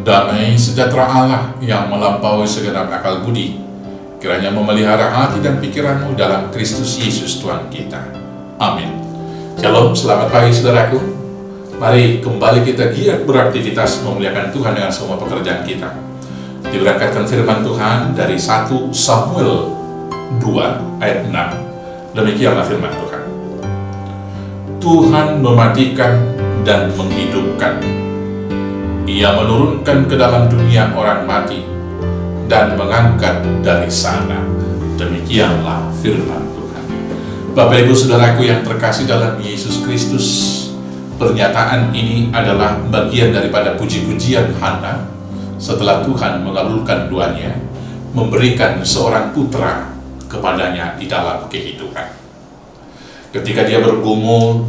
Damai sejahtera Allah yang melampaui segenap akal budi, kiranya memelihara hati dan pikiranmu dalam Kristus Yesus Tuhan kita. Amin. Shalom, selamat pagi saudaraku. Mari kembali kita giat beraktivitas memuliakan Tuhan dengan semua pekerjaan kita. Diberangkatkan firman Tuhan dari 1 Samuel 2 ayat 6. Demikianlah firman Tuhan. Tuhan mematikan dan menghidupkan. Ia menurunkan ke dalam dunia orang mati dan mengangkat dari sana. Demikianlah firman Tuhan. Bapak Ibu Saudaraku yang terkasih dalam Yesus Kristus, pernyataan ini adalah bagian daripada puji-pujian Hana setelah Tuhan mengabulkan doanya, memberikan seorang putra kepadanya di dalam kehidupan. Ketika dia bergumul,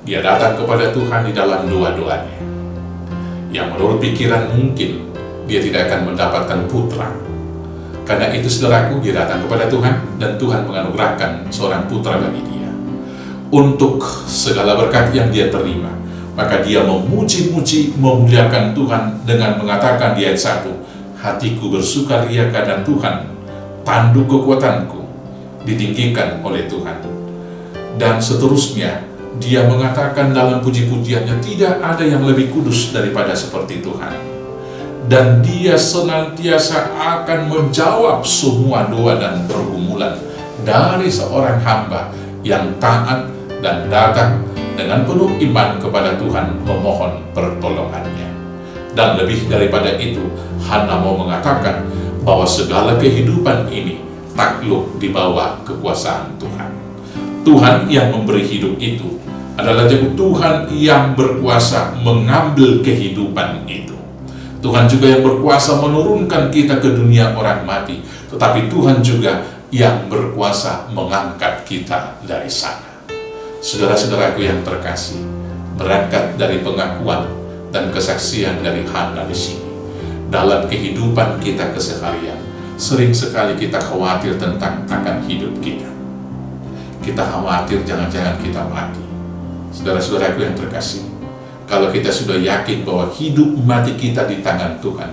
dia datang kepada Tuhan di dalam doa-doanya. Yang menurut pikiran mungkin dia tidak akan mendapatkan putra. Karena itu saudaraku, dia datang kepada Tuhan dan Tuhan menganugerahkan seorang putra bagi dia. Untuk segala berkat yang dia terima, maka dia memuji-muji, memuliakan Tuhan dengan mengatakan di ayat 1, hatiku bersukaria karena Tuhan, tanduk kekuatanku ditinggikan oleh Tuhan. Dan seterusnya, dia mengatakan dalam puji-pujiannya, tidak ada yang lebih kudus daripada seperti Tuhan. Dan dia senantiasa akan menjawab semua doa dan pergumulan dari seorang hamba yang taat dan datang dengan penuh iman kepada Tuhan memohon pertolongannya. Dan lebih daripada itu, Hana mau mengatakan bahwa segala kehidupan ini takluk di bawah kekuasaan Tuhan. Tuhan yang memberi hidup itu adalah Tuhan yang berkuasa mengambil kehidupan itu. Tuhan juga yang berkuasa menurunkan kita ke dunia orang mati, tetapi Tuhan juga yang berkuasa mengangkat kita dari sana. Saudara-saudaraku yang terkasih, berangkat dari pengakuan dan kesaksian dari Hana di sini, dalam kehidupan kita keseharian, sering sekali kita khawatir tentang akan hidup kita. Kita khawatir jangan-jangan kita mati. Saudara-saudaraku yang terkasih, kalau kita sudah yakin bahwa hidup mati kita di tangan Tuhan,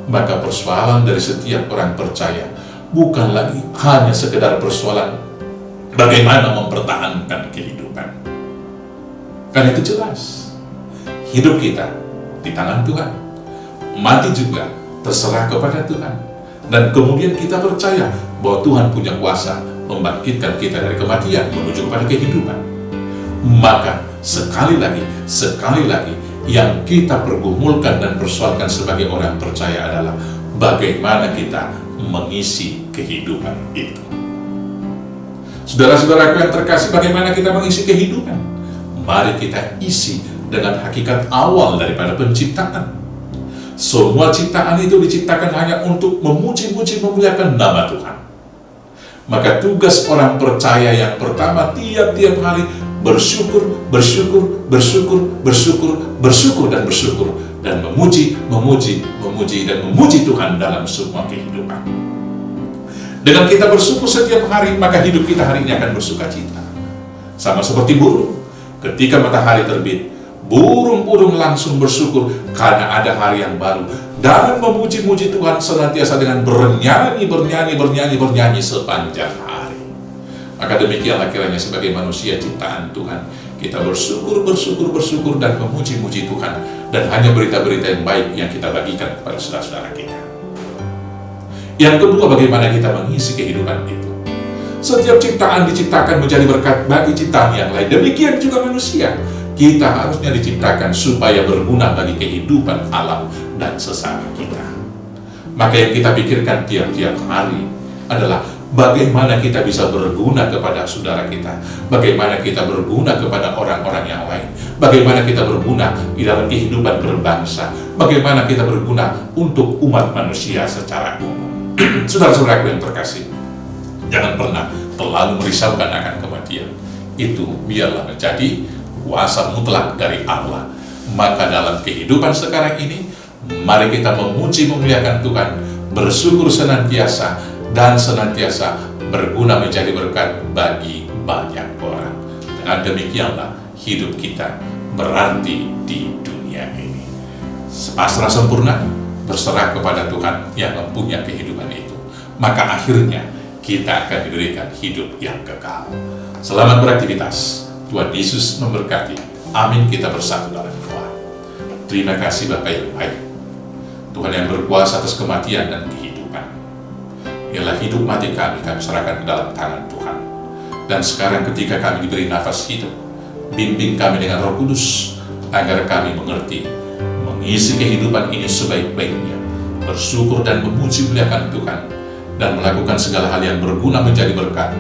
maka persoalan dari setiap orang percaya bukan lagi hanya sekedar persoalan bagaimana mempertahankan kehidupan. Karena itu jelas, hidup kita di tangan Tuhan, mati juga terserah kepada Tuhan. Dan kemudian kita percaya bahwa Tuhan punya kuasa membangkitkan kita dari kematian menuju kepada kehidupan. Maka sekali lagi yang kita pergumulkan dan persoalkan sebagai orang percaya adalah bagaimana kita mengisi kehidupan itu. Saudara-saudaraku yang terkasih, bagaimana kita mengisi kehidupan? Mari kita isi dengan hakikat awal daripada penciptaan. Semua ciptaan itu diciptakan hanya untuk memuji-muji, memuliakan nama Tuhan. Maka tugas orang percaya yang pertama tiap-tiap hari bersyukur dan memuji Tuhan dalam semua kehidupan. Dengan kita bersyukur setiap hari, maka hidup kita hari ini akan bersukacita. Sama seperti burung, ketika matahari terbit, burung-burung langsung bersyukur karena ada hari yang baru dan memuji-muji Tuhan senantiasa dengan bernyanyi sepanjang hari. Maka demikianlah kiranya sebagai manusia ciptaan Tuhan, kita bersyukur dan memuji-muji Tuhan, dan hanya berita-berita yang baik yang kita bagikan kepada saudara-saudara kita. Yang kedua, bagaimana kita mengisi kehidupan itu. Setiap ciptaan diciptakan menjadi berkat bagi ciptaan yang lain. Demikian juga manusia. Kita harusnya diciptakan supaya berguna bagi kehidupan alam dan sesama kita. Maka yang kita pikirkan tiap-tiap hari adalah bagaimana kita bisa berguna kepada saudara kita, bagaimana kita berguna kepada orang-orang yang lain, bagaimana kita berguna di dalam kehidupan berbangsa, bagaimana kita berguna untuk umat manusia secara umum. Saudara-saudaraku yang terkasih, jangan pernah terlalu merisaukan akan kematian. Itu biarlah menjadi kuasa mutlak dari Allah. Maka dalam kehidupan sekarang ini, mari kita memuji memuliakan Tuhan, bersyukur senantiasa, dan senantiasa berguna menjadi berkat bagi banyak orang. Dengan demikianlah hidup kita berarti di dunia ini. pasrah sempurna, berserah kepada Tuhan yang mempunyai kehidupan itu, maka akhirnya kita akan diberikan hidup yang kekal. Selamat beraktivitas. Tuhan Yesus memberkati. Amin. Kita bersatu dalam doa. Terima kasih Bapa yang baik, Tuhan yang berkuasa atas kematian dan kehidupan. Ialah hidup mati kami serahkan ke dalam tangan Tuhan. Dan sekarang ketika kami diberi nafas hidup, bimbing kami dengan Roh Kudus, agar kami mengerti, mengisi kehidupan ini sebaik-baiknya, bersyukur dan memuji muliakan Tuhan, dan melakukan segala hal yang berguna menjadi berkat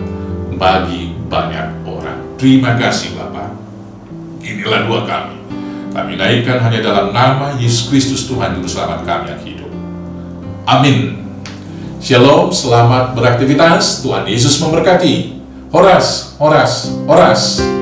bagi banyak orang. Terima kasih Bapa. Inilah doa kami. Kami naikkan hanya dalam nama Yesus Kristus Tuhan Juru Selamat kami yang hidup. Amin. Shalom, selamat beraktivitas. Tuhan Yesus memberkati. Horas, horas, horas.